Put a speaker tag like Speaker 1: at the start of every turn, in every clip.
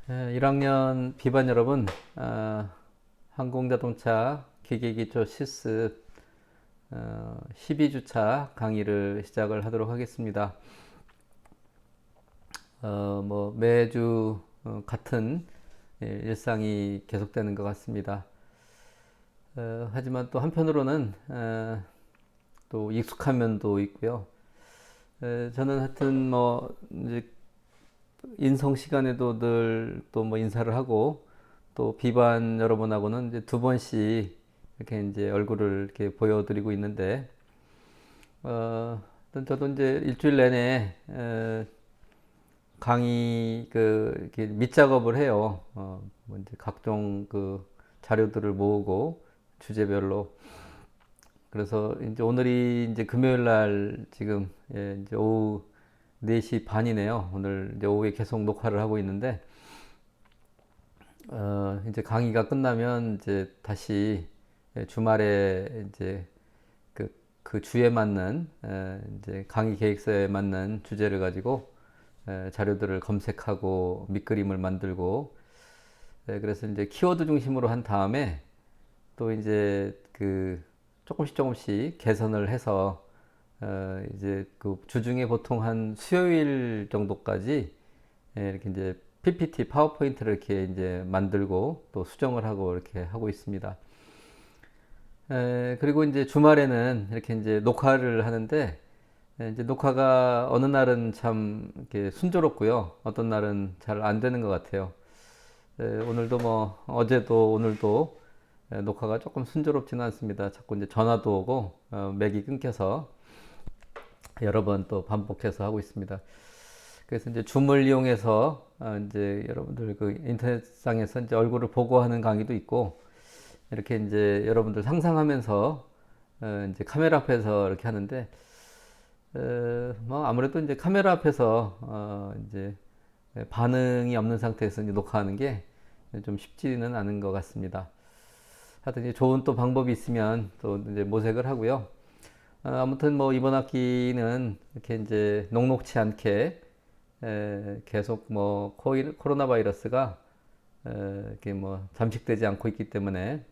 Speaker 1: 1학년 비반 여러분, 항공자동차 기계기초 실습 12주차 강의를 시작을 하도록 하겠습니다. 매주 같은 일상이 계속되는 것 같습니다. 하지만 또 한편으로는 또 익숙한 면도 있고요. 저는 하여튼 이제 인성 시간에도 늘 또 인사를 하고 또 비반 여러분하고는 이제 두 번씩 이렇게 이제 얼굴을 이렇게 보여드리고 있는데 저도 이제 일주일 내내 강의 이렇게 밑작업을 해요. 이제 각종 그 자료들을 모으고 주제별로. 그래서 이제 오늘이 이제 금요일 날 지금 이제 오후 4시 반이네요. 오늘 이제 오후에 계속 녹화를 하고 있는데 이제 강의가 끝나면 이제 다시 주말에 이제 그 주에 맞는 이제 강의 계획서에 맞는 주제를 가지고 자료들을 검색하고 밑그림을 만들고 그래서 이제 키워드 중심으로 한 다음에 또 이제 그 조금씩 개선을 해서 이제 그 주중에 보통 한 수요일 정도까지 이렇게 이제 PPT 파워포인트를 이렇게 이제 만들고 또 수정을 하고 이렇게 하고 있습니다. 그리고 이제 주말에는 이렇게 이제 녹화를 하는데 이제 녹화가 어느 날은 참 이렇게 순조롭고요. 어떤 날은 잘 안 되는 것 같아요. 오늘도 어제도 오늘도 녹화가 조금 순조롭지는 않습니다. 자꾸 이제 전화도 오고 맥이 끊겨서 여러 번 또 반복해서 하고 있습니다. 그래서 이제 줌을 이용해서 이제 여러분들 그 인터넷상에서 이제 얼굴을 보고 하는 강의도 있고 이렇게 이제 여러분들 상상하면서 이제 카메라 앞에서 이렇게 하는데 아무래도 이제 카메라 앞에서 이제 반응이 없는 상태에서 이제 녹화하는 게 좀 쉽지는 않은 것 같습니다. 하여튼 이제 좋은 또 방법이 있으면 또 이제 모색을 하고요. 아무튼 이번 학기는 이렇게 이제 녹록치 않게 계속 코로나 바이러스가 이렇게 잠식되지 않고 있기 때문에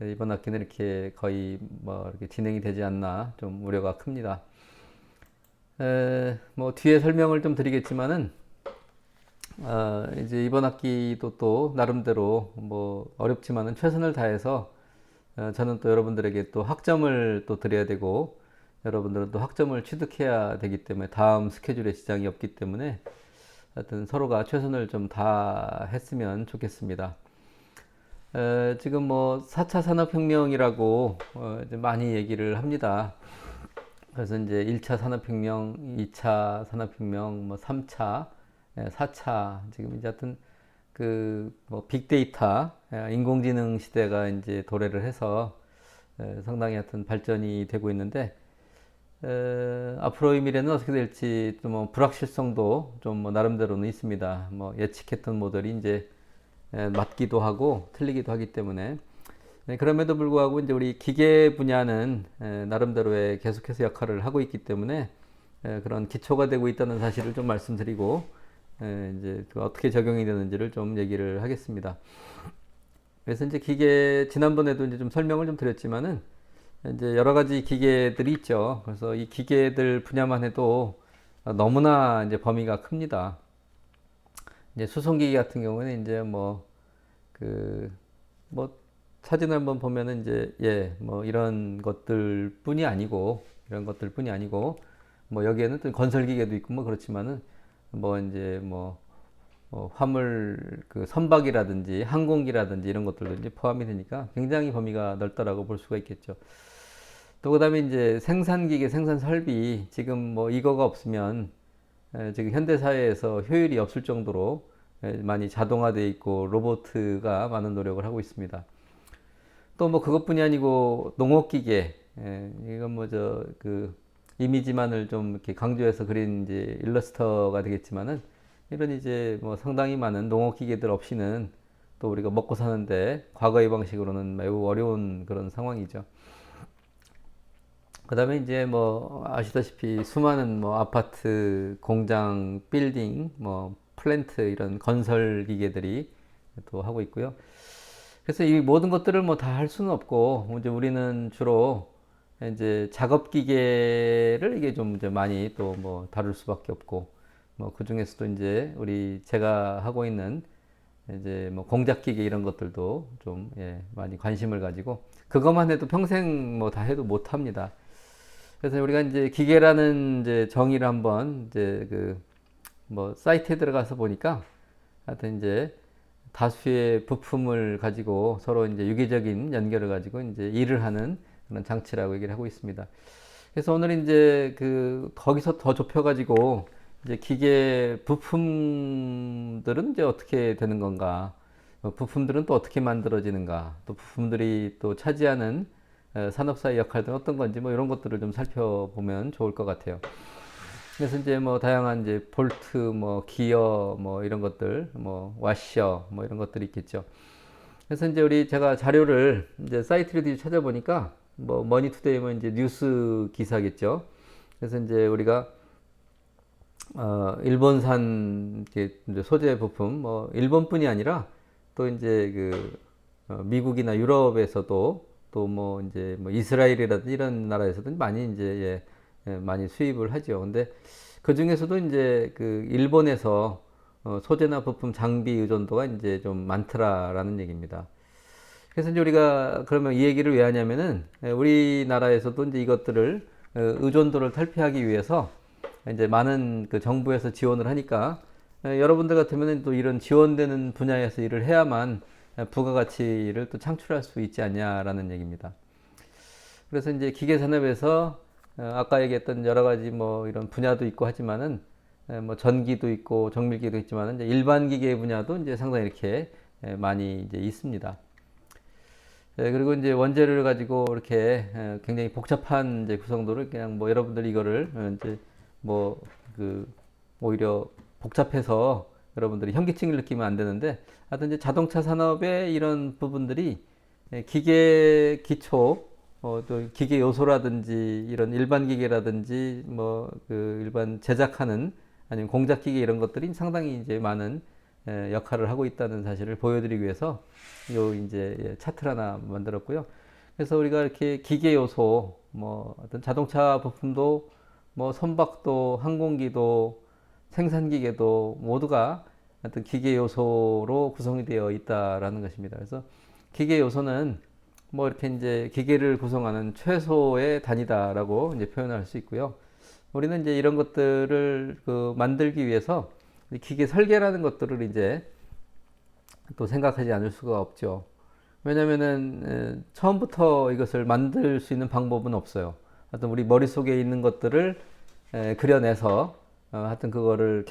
Speaker 1: 이번 학기는 이렇게 거의 이렇게 진행이 되지 않나 좀 우려가 큽니다. 뒤에 설명을 좀 드리겠지만은 이제 이번 학기도 또 나름대로 어렵지만은 최선을 다해서 저는 또 여러분들에게 또 학점을 또 드려야 되고 여러분들은 또 학점을 취득해야 되기 때문에 다음 스케줄에 지장이 없기 때문에 하여튼 서로가 최선을 좀 다했으면 좋겠습니다. 지금 4차 산업혁명이라고 이제 많이 얘기를 합니다. 그래서 이제 1차 산업혁명, 2차 산업혁명, 3차, 4차, 지금 이제 하여튼 빅데이터, 인공지능 시대가 이제 도래를 해서 상당히 하여튼 발전이 되고 있는데 앞으로의 미래는 어떻게 될지 좀 불확실성도 좀 나름대로는 있습니다. 예측했던 모델이 이제 맞기도 하고 틀리기도 하기 때문에 그럼에도 불구하고 이제 우리 기계 분야는 나름대로의 계속해서 역할을 하고 있기 때문에 그런 기초가 되고 있다는 사실을 좀 말씀드리고 이제 어떻게 적용이 되는지를 좀 얘기를 하겠습니다. 그래서 이제 지난번에도 이제 좀 설명을 좀 드렸지만은 이제 여러 가지 기계들이 있죠. 그래서 이 기계들 분야만 해도 너무나 이제 범위가 큽니다. 이제 수송기기 같은 경우는 이제 그, 뭐, 사진을 한번 보면은 이제, 이런 것들 뿐이 아니고, 여기에는 또 건설기계도 있고 그렇지만은, 이제 화물 그 선박이라든지 항공기라든지 이런 것들도 이제 포함이 되니까 굉장히 범위가 넓다라고 볼 수가 있겠죠. 또 그다음에 이제 생산기계, 생산 설비 지금 이거가 없으면 지금 현대 사회에서 효율이 없을 정도로 많이 자동화되어 있고 로보트가 많은 노력을 하고 있습니다. 또 그것뿐이 아니고 농업기계, 이건 이미지만을 좀 이렇게 강조해서 그린 이제 일러스터가 되겠지만은 이런 이제 상당히 많은 농업기계들 없이는 또 우리가 먹고 사는데 과거의 방식으로는 매우 어려운 그런 상황이죠. 그 다음에 이제 아시다시피 수많은 아파트, 공장, 빌딩, 플랜트 이런 건설 기계들이 또 하고 있고요. 그래서 이 모든 것들을 뭐 다 할 수는 없고 이제 우리는 주로 이제 작업 기계를 이게 좀 이제 많이 또 뭐 다룰 수밖에 없고 뭐 그 중에서도 이제 우리 제가 하고 있는 이제 뭐 공작 기계 이런 것들도 좀 예, 많이 관심을 가지고 그것만 해도 평생 뭐 다 해도 못 합니다. 그래서 우리가 이제 기계라는 이제 정의를 한번 이제 그 뭐 사이트에 들어가서 보니까 하여튼 이제 다수의 부품을 가지고 서로 이제 유기적인 연결을 가지고 이제 일을 하는 그런 장치라고 얘기를 하고 있습니다. 그래서 오늘 이제 그 거기서 더 좁혀가지고 이제 기계 부품들은 이제 어떻게 되는 건가, 부품들은 또 어떻게 만들어지는가, 또 부품들이 또 차지하는 산업사의 역할들은 어떤 건지 뭐 이런 것들을 좀 살펴보면 좋을 것 같아요. 그래서 이제 뭐 다양한 이제 볼트, 뭐 기어, 뭐 이런 것들, 뭐 와셔, 뭐 이런 것들이 있겠죠. 그래서 이제 우리 제가 자료를 이제 사이트를 찾아보니까 뭐 머니투데이면 이제 뉴스 기사겠죠. 그래서 이제 우리가 일본산 이제 소재 부품, 뭐 일본뿐이 아니라 또 이제 그 미국이나 유럽에서도 또 뭐 이제 뭐 이스라엘이라든지 이런 나라에서도 많이 이제 많이 수입을 하죠. 근데 그 중에서도 이제 그 일본에서 소재나 부품 장비 의존도가 이제 좀 많더라라는 얘기입니다. 그래서 이제 우리가 그러면 이 얘기를 왜 하냐면은 우리나라에서도 이제 이것들을 의존도를 탈피하기 위해서 이제 많은 그 정부에서 지원을 하니까 여러분들 같으면 또 이런 지원되는 분야에서 일을 해야만 부가가치를 또 창출할 수 있지 않냐라는 얘기입니다. 그래서 이제 기계 산업에서 아까 얘기했던 여러 가지 뭐 이런 분야도 있고 하지만은 뭐 전기도 있고 정밀기도 있지만은 이제 일반 기계 분야도 이제 상당히 이렇게 많이 이제 있습니다. 그리고 이제 원재료를 가지고 이렇게 굉장히 복잡한 이제 구성도를 그냥 뭐 여러분들이 이거를 이제 뭐 그 오히려 복잡해서 여러분들이 현기증을 느끼면 안 되는데 하여튼 이제 자동차 산업의 이런 부분들이 기계 기초 또 기계 요소라든지 이런 일반 기계라든지 뭐 그 일반 제작하는 아니면 공작 기계 이런 것들이 상당히 이제 많은 역할을 하고 있다는 사실을 보여드리기 위해서 요 이제 차트를 하나 만들었고요. 그래서 우리가 이렇게 기계 요소 뭐 어떤 자동차 부품도 뭐 선박도 항공기도 생산기계도 모두가 어떤 기계 요소로 구성이 되어 있다라는 것입니다. 그래서 기계 요소는 뭐 이렇게 이제 기계를 구성하는 최소의 단위다라고 이제 표현할 수 있고요. 우리는 이제 이런 것들을 그 만들기 위해서 기계 설계라는 것들을 이제 또 생각하지 않을 수가 없죠. 왜냐면은 처음부터 이것을 만들 수 있는 방법은 없어요. 하여튼 우리 머릿속에 있는 것들을 그려내서 하여튼 그거를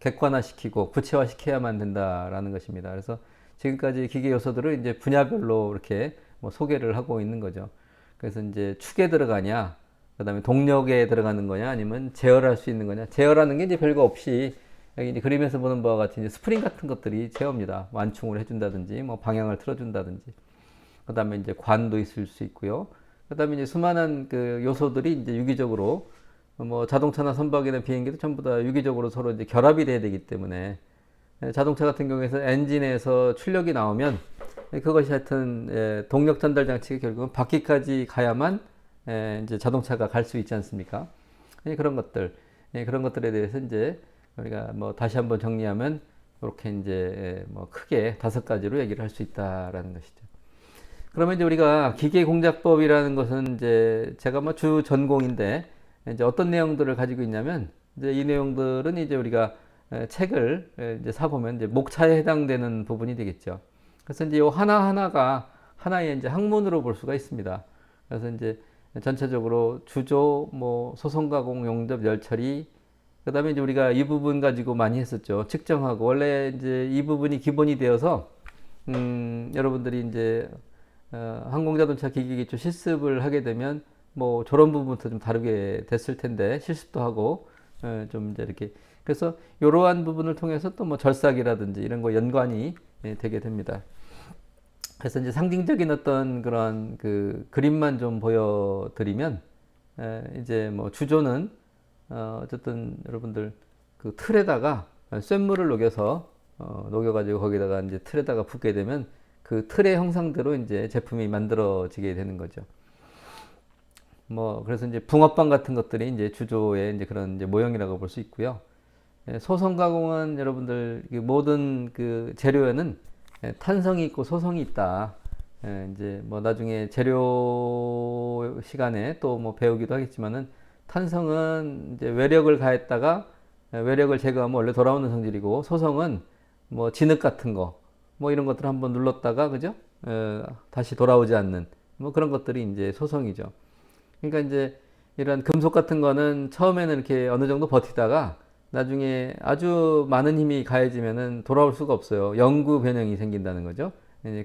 Speaker 1: 객관화시키고 구체화시켜야만 된다라는 것입니다. 그래서 지금까지 기계 요소들을 이제 분야별로 이렇게 뭐 소개를 하고 있는 거죠. 그래서 이제 축에 들어가냐, 그다음에 동력에 들어가는 거냐, 아니면 제어할 수 있는 거냐. 제어라는 게 이제 별거 없이 여기 이제 그림에서 보는 바와 같이 이제 스프링 같은 것들이 제어입니다. 완충을 해준다든지, 뭐 방향을 틀어준다든지. 그다음에 이제 관도 있을 수 있고요. 그다음에 이제 수많은 그 요소들이 이제 유기적으로 뭐 자동차나 선박이나 비행기도 전부 다 유기적으로 서로 이제 결합이 돼야 되기 때문에 자동차 같은 경우에서 엔진에서 출력이 나오면 그것이 하여튼 동력 전달 장치가 결국은 바퀴까지 가야만 이제 자동차가 갈 수 있지 않습니까? 그런 것들, 그런 것들에 대해서 이제 우리가 뭐 다시 한번 정리하면 이렇게 이제 뭐 크게 5가지로 얘기를 할 수 있다라는 것이죠. 그러면 이제 우리가 기계 공작법이라는 것은 이제 제가 뭐 주 전공인데 이제 어떤 내용들을 가지고 있냐면 이제 이 내용들은 이제 우리가 책을 이제 사보면 이제 목차에 해당되는 부분이 되겠죠. 그래서 이제 이 하나하나가 하나의 이제 학문으로 볼 수가 있습니다. 그래서 이제 전체적으로 주조, 뭐 소송가공, 용접, 열처리, 그다음에 이제 우리가 이 부분 가지고 많이 했었죠. 측정하고 원래 이제 이 부분이 기본이 되어서 여러분들이 이제 항공자동차 기계기초 실습을 하게 되면 뭐 저런 부분부터 좀 다르게 됐을 텐데 실습도 하고 좀 이제 이렇게 그래서 이러한 부분을 통해서 또 뭐 절삭이라든지 이런 거 연관이 되게 됩니다. 그래서 이제 상징적인 어떤 그런 그 그림만 좀 보여드리면 이제 뭐 주조는 어쨌든 여러분들 그 틀에다가 쇳물을 녹여가지고 거기다가 이제 틀에다가 붓게 되면 그 틀의 형상대로 이제 제품이 만들어지게 되는 거죠. 뭐 그래서 이제 붕어빵 같은 것들이 이제 주조의 이제 그런 이제 모형이라고 볼 수 있고요. 소성 가공은 여러분들 모든 그 재료에는 탄성이 있고 소성이 있다. 이제 뭐 나중에 재료 시간에 또 뭐 배우기도 하겠지만은 탄성은 이제 외력을 가했다가 외력을 제거하면 원래 돌아오는 성질이고, 소성은 뭐 진흙 같은 거 뭐 이런 것들 한번 눌렀다가 그죠? 다시 돌아오지 않는 뭐 그런 것들이 이제 소성이죠. 그러니까 이제 이런 금속 같은 거는 처음에는 이렇게 어느 정도 버티다가 나중에 아주 많은 힘이 가해지면은 돌아올 수가 없어요. 영구 변형이 생긴다는 거죠.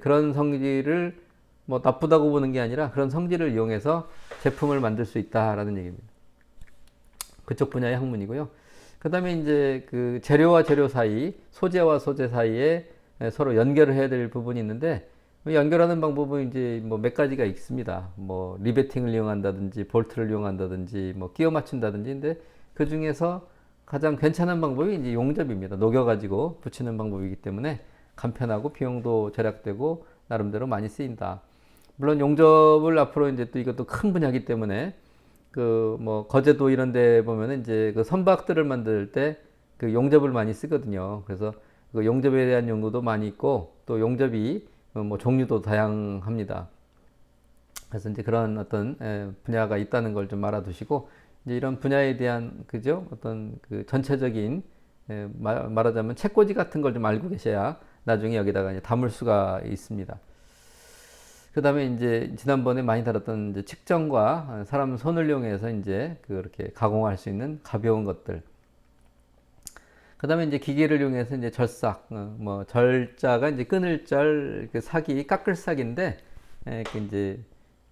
Speaker 1: 그런 성질을 뭐 나쁘다고 보는 게 아니라 그런 성질을 이용해서 제품을 만들 수 있다라는 얘기입니다. 그쪽 분야의 학문이고요. 그 다음에 이제 그 재료와 재료 사이, 소재와 소재 사이에 서로 연결을 해야 될 부분이 있는데, 연결하는 방법은 이제 뭐 몇 가지가 있습니다. 뭐 리베팅을 이용한다든지 볼트를 이용한다든지 뭐 끼워 맞춘다든지. 근데 그 중에서 가장 괜찮은 방법이 이제 용접입니다. 녹여가지고 붙이는 방법이기 때문에 간편하고 비용도 절약되고 나름대로 많이 쓰인다. 물론 용접을 앞으로 이제 또 이것도 큰 분야이기 때문에 그 뭐 거제도 이런 데 보면은 이제 그 선박들을 만들 때 그 용접을 많이 쓰거든요. 그래서 그 용접에 대한 연구도 많이 있고, 또 용접이 뭐 종류도 다양합니다. 그래서 이제 그런 어떤 분야가 있다는 걸 좀 알아두시고, 이제 이런 분야에 대한 그죠? 어떤 그 전체적인 말하자면 책꽂이 같은 걸 좀 알고 계셔야 나중에 여기다가 이제 담을 수가 있습니다. 그 다음에 이제 지난번에 많이 다뤘던 이제 측정과 사람 손을 이용해서 이제 그렇게 가공할 수 있는 가벼운 것들. 그 다음에 이제 기계를 이용해서 이제 절삭, 뭐 절자가 이제 끊을 절, 그 삭이 깎을 삭인데, 그 이제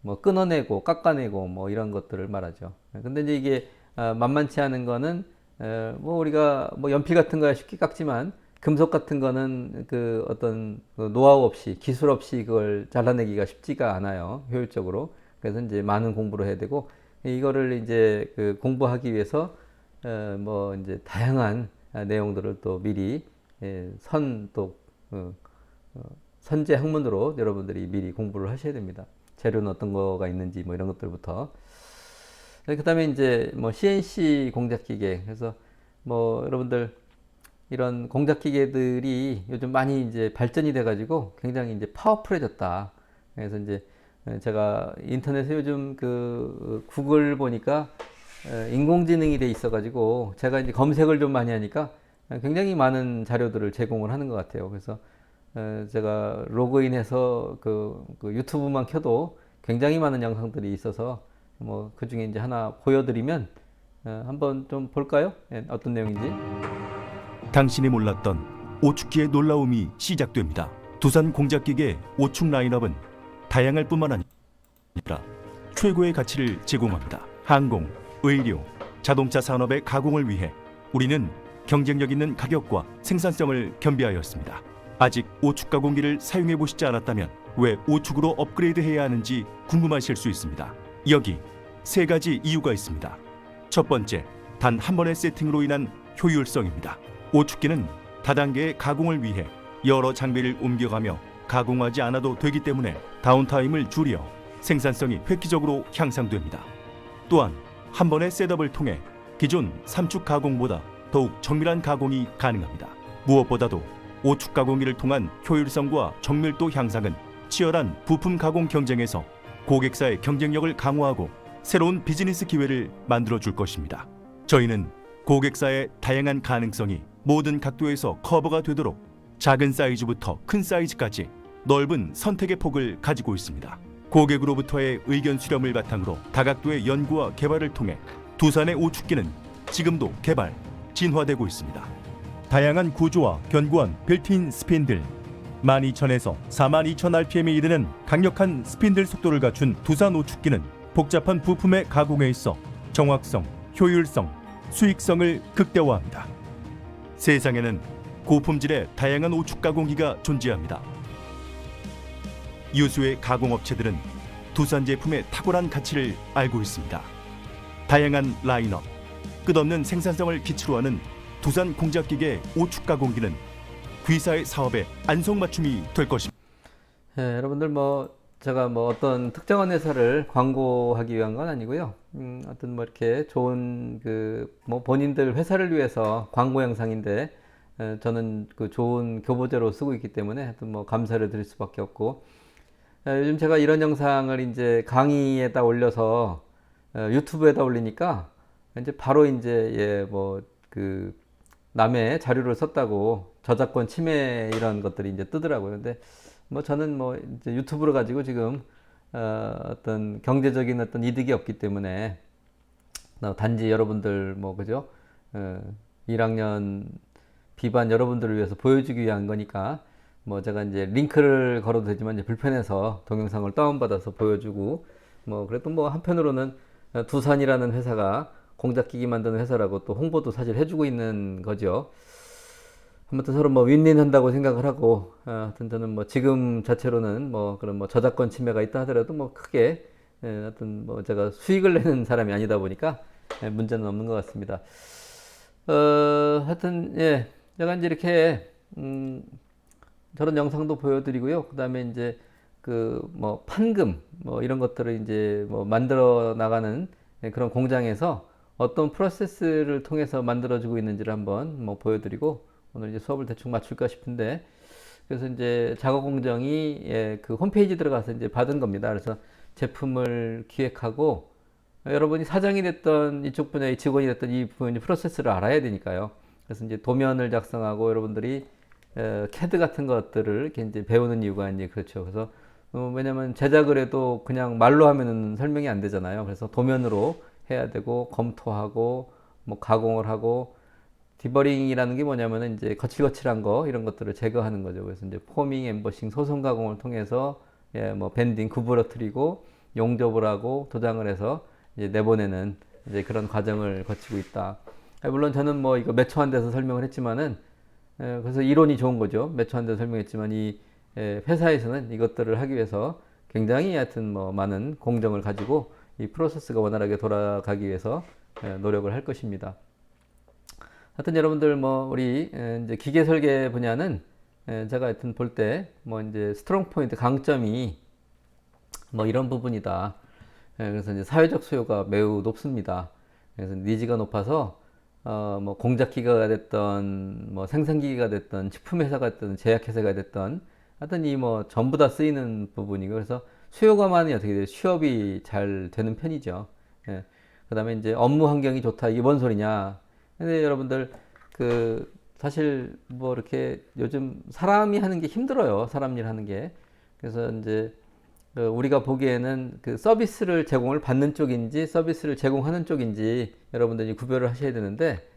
Speaker 1: 뭐 끊어내고 깎아내고 뭐 이런 것들을 말하죠. 근데 이제 이게 만만치 않은 거는 뭐 우리가 뭐 연필 같은 거야 쉽게 깎지만, 금속 같은 거는 그 어떤 그 노하우 없이, 기술 없이 그걸 잘라내기가 쉽지가 않아요, 효율적으로. 그래서 이제 많은 공부를 해야 되고, 이거를 이제 그 공부하기 위해서 뭐 이제 다양한 내용들을 또 미리 선제 학문으로 여러분들이 미리 공부를 하셔야 됩니다. 재료는 어떤 거가 있는지 뭐 이런 것들부터. 그 다음에 이제 뭐 CNC 공작기계. 그래서 뭐 여러분들 이런 공작기계들이 요즘 많이 이제 발전이 돼가지고 굉장히 이제 파워풀해졌다. 그래서 이제 제가 인터넷에 요즘 그 구글 보니까 인공지능이 돼 있어가지고 제가 이제 검색을 좀 많이 하니까 굉장히 많은 자료들을 제공을 하는 것 같아요. 그래서 제가 로그인해서 그 유튜브만 켜도 굉장히 많은 영상들이 있어서 뭐 그 중에 이제 하나 보여드리면 한번 좀 볼까요? 어떤 내용인지.
Speaker 2: 당신이 몰랐던 오축기의 놀라움이 시작됩니다. 두산 공작기계 오축 라인업은 다양할 뿐만 아니라 최고의 가치를 제공합니다. 항공, 의료, 자동차 산업의 가공을 위해 우리는 경쟁력 있는 가격과 생산성을 겸비하였습니다. 아직 오축 가공기를 사용해 보시지 않았다면 왜 오축으로 업그레이드해야 하는지 궁금하실 수 있습니다. 여기 세 가지 이유가 있습니다. 첫 번째, 단 한 번의 세팅으로 인한 효율성입니다. 오축기는 다단계의 가공을 위해 여러 장비를 옮겨가며 가공하지 않아도 되기 때문에 다운타임을 줄여 생산성이 획기적으로 향상됩니다. 또한 한 번의 셋업을 통해 기존 3축 가공보다 더욱 정밀한 가공이 가능합니다. 무엇보다도 5축 가공기를 통한 효율성과 정밀도 향상은 치열한 부품 가공 경쟁에서 고객사의 경쟁력을 강화하고 새로운 비즈니스 기회를 만들어 줄 것입니다. 저희는 고객사의 다양한 가능성이 모든 각도에서 커버가 되도록 작은 사이즈부터 큰 사이즈까지 넓은 선택의 폭을 가지고 있습니다. 고객으로부터의 의견 수렴을 바탕으로 다각도의 연구와 개발을 통해 두산의 오축기는 지금도 개발, 진화되고 있습니다. 다양한 구조와 견고한 빌트인 스핀들, 12,000에서 42,000rpm에 이르는 강력한 스핀들 속도를 갖춘 두산 오축기는 복잡한 부품의 가공에 있어 정확성, 효율성, 수익성을 극대화합니다. 세상에는 고품질의 다양한 오축 가공기가 존재합니다. 유수의 가공업체들은 두산 제품의 탁월한 가치를 알고 있습니다. 다양한 라인업, 끝없는 생산성을 기초로 하는 두산 공작기계 오축 가공기는 귀사의 사업의 안성맞춤이 될 것입니다.
Speaker 1: 여러분들 뭐 제가 뭐 어떤 특정한 회사를 광고하기 위한 건 아니고요. 어떤 뭐 이렇게 좋은 그 뭐 본인들 회사를 위해서 광고 영상인데 저는 그 좋은 교보제로 쓰고 있기 때문에 하여튼 뭐 감사를 드릴 수밖에 없고 요즘 제가 이런 영상을 이제 강의에다 올려서 유튜브에다 올리니까 이제 바로 이제 예 뭐 그 남의 자료를 썼다고 저작권 침해 이런 것들이 이제 뜨더라고요. 근데 뭐 저는 뭐 이제 유튜브를 가지고 지금 어떤 경제적인 어떤 이득이 없기 때문에 단지 여러분들 뭐 그죠? 어, 1학년 비반 여러분들을 위해서 보여주기 위한 거니까 뭐 제가 이제 링크를 걸어도 되지만 이제 불편해서 동영상을 다운받아서 보여주고 뭐 그래도 뭐 한편으로는 두산이라는 회사가 공작기기 만드는 회사라고 또 홍보도 사실 해주고 있는 거죠. 아무튼 서로 뭐 윈윈 한다고 생각을 하고 하여튼 저는 뭐 지금 자체로는 뭐 그런 뭐 저작권 침해가 있다 하더라도 뭐 크게 하여튼 뭐 제가 수익을 내는 사람이 아니다 보니까 문제는 없는 것 같습니다. 하여튼 예 제가 이제 이렇게 저런 영상도 보여드리고요. 그다음에 이제 그 뭐 판금 뭐 이런 것들을 이제 뭐 만들어 나가는 그런 공장에서 어떤 프로세스를 통해서 만들어지고 있는지를 한번 뭐 보여드리고 오늘 이제 수업을 대충 맞출까 싶은데 그래서 이제 작업 공정이 예, 그 홈페이지 들어가서 이제 받은 겁니다. 그래서 제품을 기획하고 여러분이 사장이 됐던 이쪽 분야의 직원이 됐던 이 분이 프로세스를 알아야 되니까요. 그래서 이제 도면을 작성하고 여러분들이 캐드 같은 것들을 이렇게 이제 배우는 이유가 이제 그렇죠. 그래서 왜냐면 제작을 해도 그냥 말로 하면은 설명이 안 되잖아요. 그래서 도면으로 해야 되고 검토하고 뭐 가공을 하고 디버링이라는 게 뭐냐면은 이제 거칠거칠한 거 이런 것들을 제거하는 거죠. 그래서 이제 포밍, 엠버싱, 소선 가공을 통해서 예, 뭐 밴딩 구부러뜨리고 용접을 하고 도장을 해서 이제 내보내는 이제 그런 과정을 거치고 있다. 물론 저는 뭐 이거 몇 초 안 돼서 설명을 했지만은 그래서 이론이 좋은 거죠. 몇 초 안 돼서 설명했지만 이 회사에서는 이것들을 하기 위해서 굉장히 하여튼 뭐 많은 공정을 가지고 이 프로세스가 원활하게 돌아가기 위해서 노력을 할 것입니다. 하여튼 여러분들 뭐 우리 이제 기계 설계 분야는 제가 하여튼 볼 때 뭐 이제 스트롱 포인트 강점이 뭐 이런 부분이다. 그래서 이제 사회적 수요가 매우 높습니다. 그래서 니즈가 높아서 뭐 공작기계가 됐던 뭐 생산기계가 됐던 식품회사가 됐던 제약회사가 됐던 하여튼 이 뭐 전부 다 쓰이는 부분이고 그래서 수요가 많이 어떻게 돼요? 취업이 잘 되는 편이죠. 예. 그다음에 이제 업무 환경이 좋다. 이게 뭔 소리냐? 근데 여러분들 그 사실 뭐 이렇게 요즘 사람이 하는 게 힘들어요. 사람 일 하는 게. 그래서 이제 우리가 보기에는 그 서비스를 제공을 받는 쪽인지 서비스를 제공하는 쪽인지 여러분들이 구별을 하셔야 되는데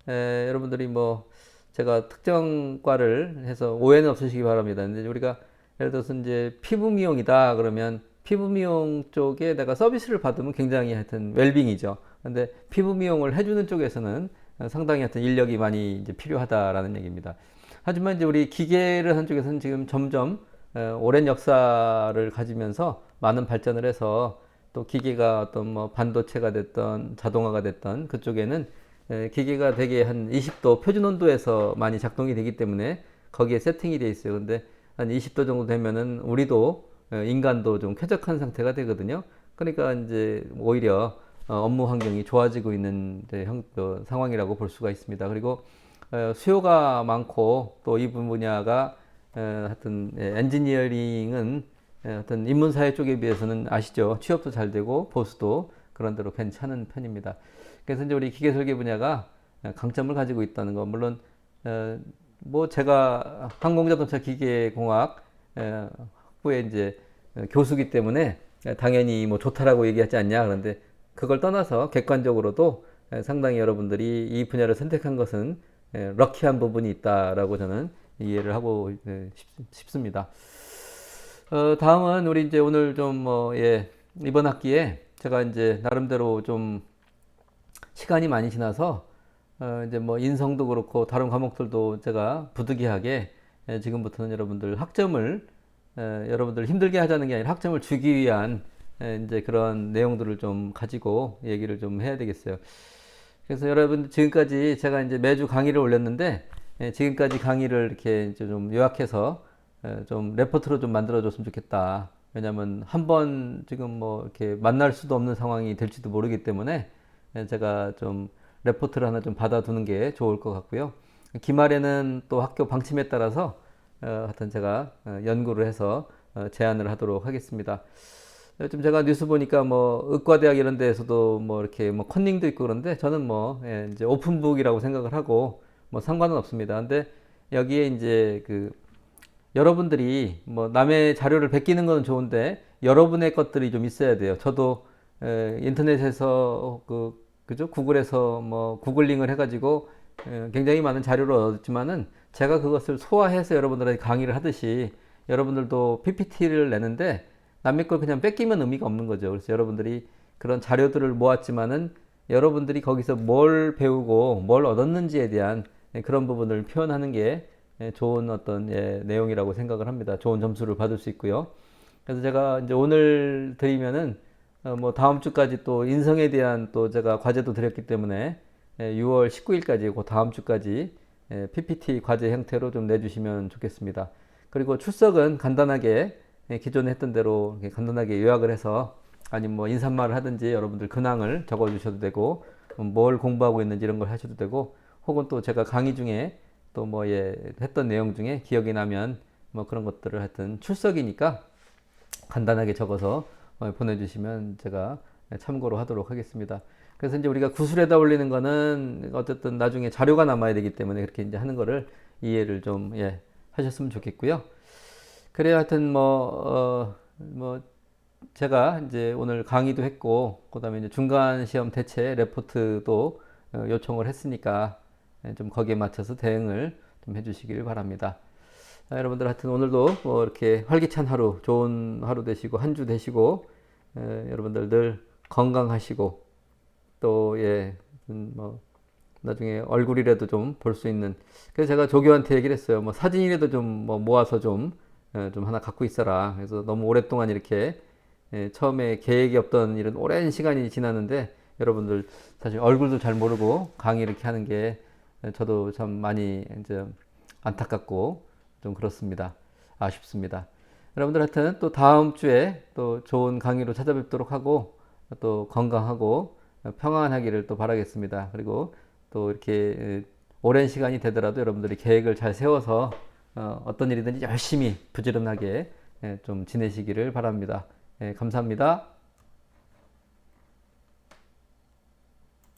Speaker 1: 여러분들이 뭐 제가 특정 과를 해서 오해는 없으시기 바랍니다. 근데 우리가 예를 들어서 이제 피부 미용이다 그러면 피부 미용 쪽에 내가 서비스를 받으면 굉장히 하여튼 웰빙이죠. 근데 피부 미용을 해주는 쪽에서는 상당히 하여튼 인력이 많이 이제 필요하다라는 얘기입니다. 하지만 이제 우리 기계를 하는 쪽에서는 지금 점점 오랜 역사를 가지면서 많은 발전을 해서 또 기계가 어떤 뭐 반도체가 됐던 자동화가 됐던 그쪽에는 기계가 되게 한 20도 표준 온도에서 많이 작동이 되기 때문에 거기에 세팅이 돼 있어요. 근데 한 20도 정도 되면은 우리도 인간도 좀 쾌적한 상태가 되거든요. 그러니까 이제 오히려 업무 환경이 좋아지고 있는 상황이라고 볼 수가 있습니다. 그리고 수요가 많고 또 이 분야가 하여튼 엔지니어링은 하여튼 인문사회 쪽에 비해서는 아시죠? 취업도 잘 되고 보수도 그런 대로 괜찮은 편입니다. 그래서 이제 우리 기계설계 분야가 강점을 가지고 있다는 거 물론 뭐 제가 항공자동차 기계공학 학부의 이제 교수기 때문에 당연히 뭐 좋다라고 얘기하지 않냐 그런데 그걸 떠나서 객관적으로도 상당히 여러분들이 이 분야를 선택한 것은 럭키한 부분이 있다라고 저는 이해를 하고 싶습니다. 다음은 우리 이제 오늘 좀 뭐 예, 이번 학기에 제가 이제 나름대로 좀 시간이 많이 지나서 이제 뭐 인성도 그렇고 다른 과목들도 제가 부득이하게 지금부터는 여러분들 학점을 여러분들 힘들게 하자는 게 아니라 학점을 주기 위한 이제 그런 내용들을 좀 가지고 얘기를 좀 해야 되겠어요. 그래서 여러분 지금까지 제가 이제 매주 강의를 올렸는데 지금까지 강의를 이렇게 이제 좀 요약해서 좀 레포트로 좀 만들어 줬으면 좋겠다. 왜냐면 한 번 지금 뭐 이렇게 만날 수도 없는 상황이 될지도 모르기 때문에 제가 좀 레포트를 하나 좀 받아두는 게 좋을 것 같고요. 기말에는 또 학교 방침에 따라서 하여튼 제가 연구를 해서 제안을 하도록 하겠습니다. 요즘 제가 뉴스 보니까 뭐 의과대학 이런 데에서도 뭐 이렇게 뭐 컨닝도 있고 그런데 저는 뭐 이제 오픈북이라고 생각을 하고 뭐 상관은 없습니다. 근데 여기에 이제 그 여러분들이 뭐 남의 자료를 베끼는 건 좋은데 여러분의 것들이 좀 있어야 돼요. 저도 인터넷에서 그죠? 구글에서 뭐 구글링을 해가지고 굉장히 많은 자료를 얻었지만은 제가 그것을 소화해서 여러분들에게 강의를 하듯이 여러분들도 PPT를 내는데 남의 걸 그냥 뺏기면 의미가 없는 거죠. 그래서 여러분들이 그런 자료들을 모았지만은 여러분들이 거기서 뭘 배우고 뭘 얻었는지에 대한 그런 부분을 표현하는 게 좋은 어떤 내용이라고 생각을 합니다. 좋은 점수를 받을 수 있고요. 그래서 제가 이제 오늘 드리면은 뭐 다음 주까지 또 인성에 대한 또 제가 과제도 드렸기 때문에 6월 19일까지 그 다음 주까지 PPT 과제 형태로 좀 내주시면 좋겠습니다. 그리고 출석은 간단하게 기존에 했던 대로 간단하게 요약을 해서 아니면 뭐 인사말을 하든지 여러분들 근황을 적어 주셔도 되고 뭘 공부하고 있는지 이런 걸 하셔도 되고 혹은 또 제가 강의 중에 또 뭐 했던 내용 중에 기억이 나면 뭐 그런 것들을 하여튼 출석이니까 간단하게 적어서 보내주시면 제가 참고로 하도록 하겠습니다. 그래서 이제 우리가 구술에다 올리는 거는 어쨌든 나중에 자료가 남아야 되기 때문에 그렇게 이제 하는 거를 이해를 좀 하셨으면 좋겠고요. 그래야 하여튼 뭐 제가 이제 오늘 강의도 했고 그다음에 이제 중간 시험 대체 레포트도 요청을 했으니까 좀 거기에 맞춰서 대응을 좀 해주시길 바랍니다. 여러분들 하여튼 오늘도 뭐 이렇게 활기찬 하루, 좋은 하루 되시고 한 주 되시고 여러분들 늘 건강하시고 또 뭐 나중에 얼굴이라도 좀 볼 수 있는 그래서 제가 조교한테 얘기를 했어요. 뭐 사진이라도 좀 뭐 모아서 좀 하나 갖고 있어라. 그래서 너무 오랫동안 이렇게 처음에 계획이 없던 이런 오랜 시간이 지났는데 여러분들 사실 얼굴도 잘 모르고 강의 이렇게 하는 게 저도 참 많이 이제 안타깝고 좀 그렇습니다. 아쉽습니다. 여러분들 하여튼 또 다음 주에 또 좋은 강의로 찾아뵙도록 하고 또 건강하고 평안하기를 또 바라겠습니다. 그리고 또 이렇게 오랜 시간이 되더라도 여러분들이 계획을 잘 세워서 어떤 일이든지 열심히 부지런하게 좀 지내시기를 바랍니다. 감사합니다.